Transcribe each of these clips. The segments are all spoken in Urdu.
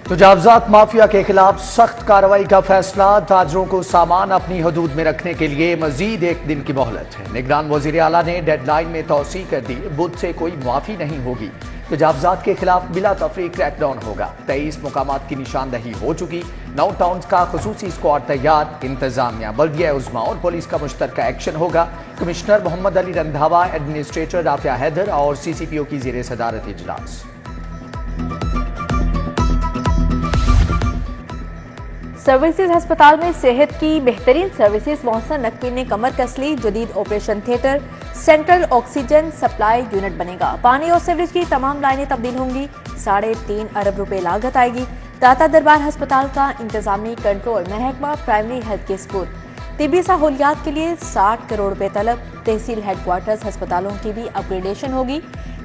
تجاوزات مافیا کے خلاف سخت کارروائی کا فیصلہ، تاجروں کو سامان اپنی حدود میں رکھنے کے لیے مزید 1 دن کی مہلت ہے۔ نگران وزیر اعلیٰ نے ڈیڈ لائن میں توسیع کر دی، بدھ سے کوئی معافی نہیں ہوگی۔ تجاوزات کے خلاف بلا تفریق کریک ڈاؤن ہوگا۔ 23 مقامات کی نشاندہی ہو چکی، 9 ٹاؤنز کا خصوصی اسکواڈ تیار۔ انتظامیہ، بلدیہ عظمیٰ اور پولیس کا مشترکہ ایکشن ہوگا۔ کمشنر محمد علی رندھاوا، ایڈمنسٹریٹر رافعہ حیدر اور سی سی پی او کی زیر صدارت اجلاس۔ سروسز ہسپتال میں صحت کی بہترین سروسز، محسن نقوی نے کمر کس لی۔ جدید operation theatre, central oxygen supply unit بنے گا۔ پانی اور سیوریج کی تمام لائنیں تبدیل ہوں گی۔ 3.5 ارب روپے لاگت آئے گی۔ داتا دربار ہسپتال کا انتظامی کنٹرول محکمہ پرائمری ہیلتھ کے سپرد۔ طبی سہولیات کے لیے 60 کروڑ روپے طلب۔ تحصیل ہیڈ کوارٹرز ہسپتالوں کی بھی اپ گریڈیشن ہوگی۔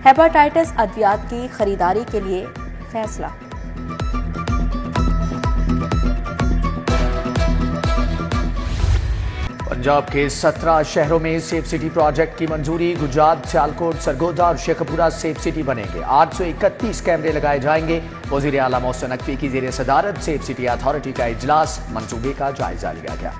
ہیپاٹائٹس ادویات کی خریداری کے لیے فیصلہ۔ پنجاب کے 17 شہروں میں سیف سٹی پروجیکٹ کی منظوری۔ گجرات، سیالکوٹ، سرگودا اور شیخ پورہ سیف سٹی بنیں گے۔ 831 کیمرے لگائے جائیں گے۔ وزیر اعلیٰ محسن نقوی کی زیر صدارت سیف سٹی اتھارٹی کا اجلاس، منصوبے کا جائزہ لیا گیا۔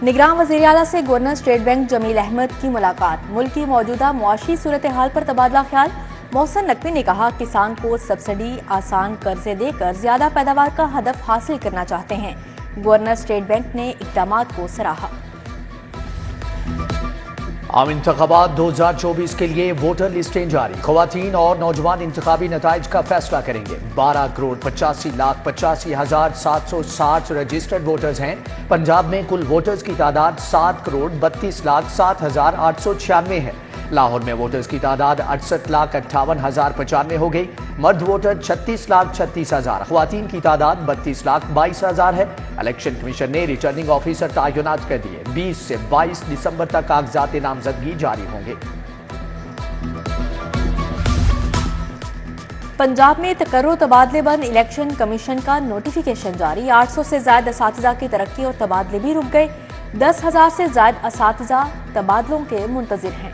نگراں وزیر اعلیٰ سے گورنر اسٹیٹ بینک جمیل احمد کی ملاقات۔ ملک کی موجودہ معاشی صورتحال پر تبادلہ خیال۔ محسن نقوی نے کہا، کسان کو سبسڈی، آسان قرضے دے کر زیادہ پیداوار کا ہدف حاصل کرنا چاہتے ہیں۔ گورنر اسٹیٹ بینک نے اقدامات کو سراہا۔ عام انتخابات 2024 کے لیے ووٹر لسٹیں جاری۔ خواتین اور نوجوان انتخابی نتائج کا فیصلہ کریں گے۔ 12,85,85,760 رجسٹرڈ ووٹرز ہیں۔ پنجاب میں کل ووٹرز کی تعداد 7,32,07,896 ہے۔ لاہور میں ووٹرز کی تعداد 68,58,095 ہو گئی۔ مرد ووٹر 36,36,000، خواتین کی تعداد 32,22,000 ہے۔ الیکشن کمیشن نے ریٹرننگ آفیسر تعینات کر دیے۔ 20 سے 22 دسمبر تک کاغذات نامزدگی جاری ہوں گے۔ پنجاب میں تقرر و تبادلے بند، الیکشن کمیشن کا نوٹیفیکیشن جاری۔ 800 سے زائد اساتذہ کی ترقی اور تبادلے بھی رک گئے۔ 10,000 سے زائد اساتذہ تبادلوں کے منتظر ہیں۔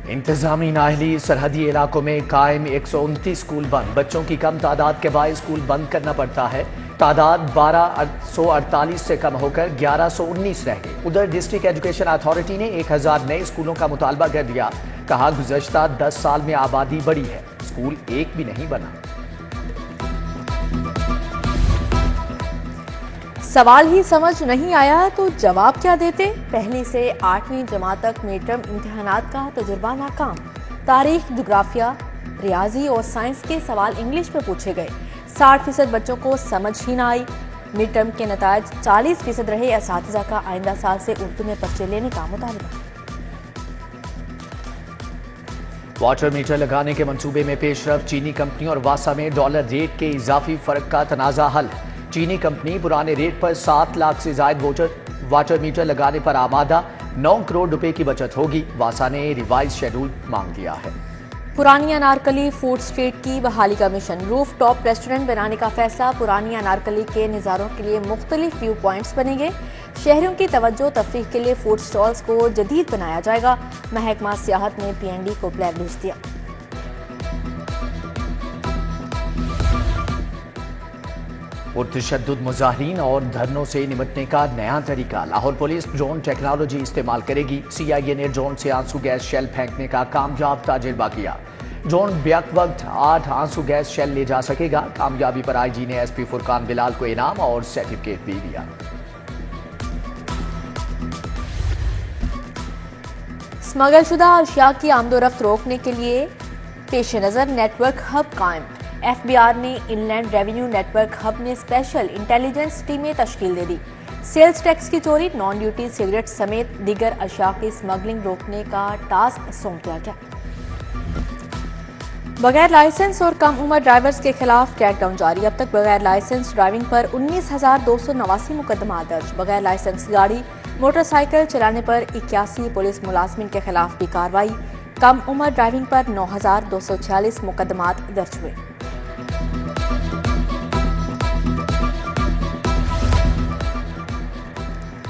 انتظامی نااہلی، سرحدی علاقوں میں قائم 129 اسکول بند۔ بچوں کی کم تعداد کے باعث اسکول بند کرنا پڑتا ہے۔ تعداد 1248 سے کم ہو کر 1119 رہ گئی۔ ادھر ڈسٹرکٹ ایجوکیشن اتھارٹی نے 1000 نئے اسکولوں کا مطالبہ کر دیا۔ کہا، گزشتہ 10 سال میں آبادی بڑھی ہے، اسکول ایک بھی نہیں بنا۔ سوال ہی سمجھ نہیں آیا تو جواب کیا دیتے؟ پہلی سے 8ویں جماعت تک میڈ ٹرم امتحانات کا تجربہ ناکام۔ تاریخ، جغرافیہ، ریاضی اور سائنس کے سوال انگلش میں پوچھے گئے۔ 60% بچوں کو سمجھ ہی نہ آئی۔ میڈ ٹرم کے نتائج 40% رہے۔ اساتذہ کا آئندہ سال سے اردو میں پرچے لینے کا مطالبہ۔ واٹر میٹر لگانے کے منصوبے میں پیش رفت۔ چینی کمپنی اور واسا میں ڈالر ریٹ کے اضافی فرق کا تنازع حل۔ چینی کمپنی پرانے ریٹ پر 7 لاکھ سے زائد واٹر میٹر لگانے پر آمادہ، 9 کروڑ روپے کی بچت ہوگی۔ واسا نے ریوائز شیڈول مانگ لیا ہے۔ پرانی انارکلی فوڈ اسٹریٹ کی بحالی کا مشن۔ روف ٹاپ ریسٹورنٹ بنانے کا فیصلہ۔ پرانی انارکلی کے نظاروں کے لیے مختلف ویو پوائنٹس بنیں گے۔ شہریوں کی توجہ تفریح کے لیے فوڈ سٹالز کو جدید بنایا جائے گا۔ محکمہ سیاحت نے PND کو پلان بھیج دیا۔ پرتشدد مظاہرین اور دھرنوں سے نمٹنے کا نیا طریقہ۔ لاہور پولیس ڈرون ٹیکنالوجی استعمال کرے گی۔ CIA نے ڈرون سے آنسو گیس شیل پھینکنے کا کامیاب تجربہ کیا۔ ڈرون بیک وقت 8 آنسو گیس شیل لے جا سکے گا۔ کامیابی پر IG نے SP فرقان بلال کو انعام اور سرٹیفکیٹ بھی دیا۔ اسمگل شدہ اشیاء کی آمد و رفت روکنے کے لیے پیش نظر نیٹ ورک ہب قائم۔ FBR نے inland revenue network hub میں اسپیشل انٹیلیجنس ٹیمیں تشکیل دے دی۔ سیلز ٹیکس کی چوری، نان ڈیوٹی سگریٹ سمیت دیگر اشیاء کی اسمگلنگ روکنے کا ٹاسک سونپ دیا گیا۔ بغیر لائسنس اور کم عمر ڈرائیورز کے خلاف کریک ڈاؤن جاری۔ اب تک بغیر لائسنس ڈرائیونگ پر 19,289 مقدمات درج۔ بغیر لائسنس گاڑی، موٹر سائیکل چلانے پر 81 پولیس ملازمین کے خلاف بھی کارروائی۔ کم عمر ڈرائیونگ پر 9,246 مقدمات درج ہوئے۔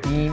3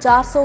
400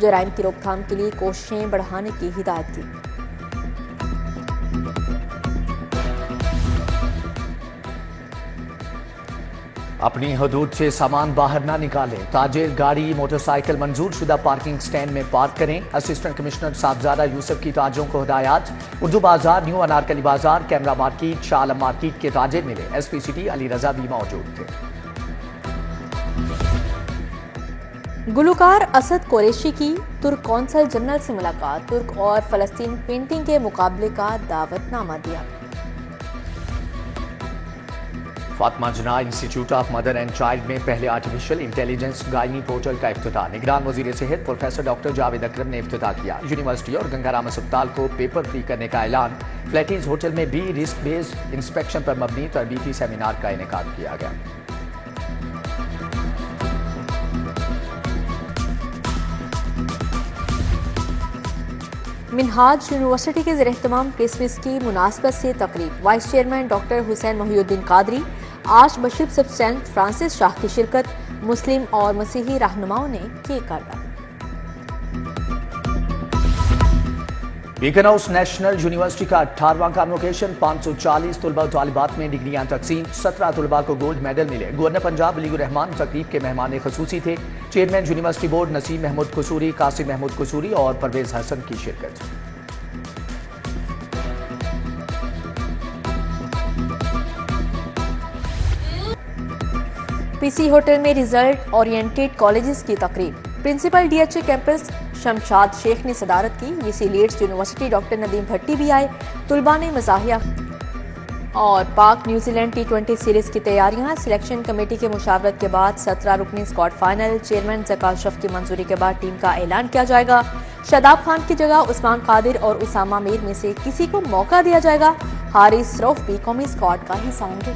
جرائم کی روک تھام کے لیے کوششیں بڑھانے کی ہدایت کی۔ اپنی حدود سے سامان باہر نہ نکالیں، تاجر گاڑی موٹر سائیکل منظور شدہ پارکنگ سٹینڈ میں پارک کریں۔ اسسٹنٹ کمشنر صاحبزادہ یوسف کی تاجروں کو ہدایات۔ اردو بازار، نیو انارکلی بازار، camera market, Shah Alam market کے تاجر ملے، S P city Ali Raza بھی موجود تھے۔ گلوکار اسد قریشی کی ترک قونصل جنرل سے ملاقات، ترک اور فلسطین پینٹنگ کے مقابلے کا دعوت نامہ دیا۔ Fatima Jinnah institute of mother and child میں پہلے آرٹیفیشل انٹیلیجنس گائنی پورٹل کا افتتاح، نگران وزیر صحت پروفیسر ڈاکٹر جاوید اکرم نے افتتاح کیا۔ یونیورسٹی اور گنگا رام اسپتال کو پیپر فری کرنے کا اعلان، فلیٹیز ہوٹل میں بھی رسک بیسڈ انسپیکشن پر مبنی تربیتی سیمینار کا انعقاد کیا گیا۔ منہاج یونیورسٹی کے زیر اہتمام کرسمس کی مناسبت سے تقریب، وائس چیئرمین ڈاکٹر حسین محی الدین قادری، آرچ بشپ سب سینٹ فرانسس شاہ کی شرکت، مسلم اور مسیحی رہنماؤں نے کیک کاٹا۔ بیکن ہاؤس نیشنل یونیورسٹی کا 18واں کانوکیشن، 540 طلباء و طالبات میں ڈگریاں تقسیم، 17 طلباء کو گولڈ میڈل ملے۔ گورنر پنجاب علی الرحمان تقریب کے مہمان خصوصی تھے، chairman university board Naseem Mahmood Kasuri, Qasim Mahmood Kasuri اور پرویز حسن کی شرکت۔ پی سی ہوٹل میں ریزلٹ اورینٹیڈ کالجز کی تقریب، principal D H A campus Shamshad Sheikh نے صدارت کی، V C Leeds University doctor Nadeem Bhatti بھی آئے، طلباء نے مزاحیہ۔ اور پاک نیوزی لینڈ T20 سیریز کی تیاریاں، سلیکشن کمیٹی کے مشاورت کے بعد 17 رکنی اسکواڈ فائنل، چیئرمین ذکا اشرف کی منظوری کے بعد ٹیم کا اعلان کیا جائے گا۔ شاداب خان کی جگہ عثمان قادر اور اسامہ میر میں سے کسی کو موقع دیا جائے گا، حارث رؤف بھی قومی اسکواڈ کا حصہ ہوں گے۔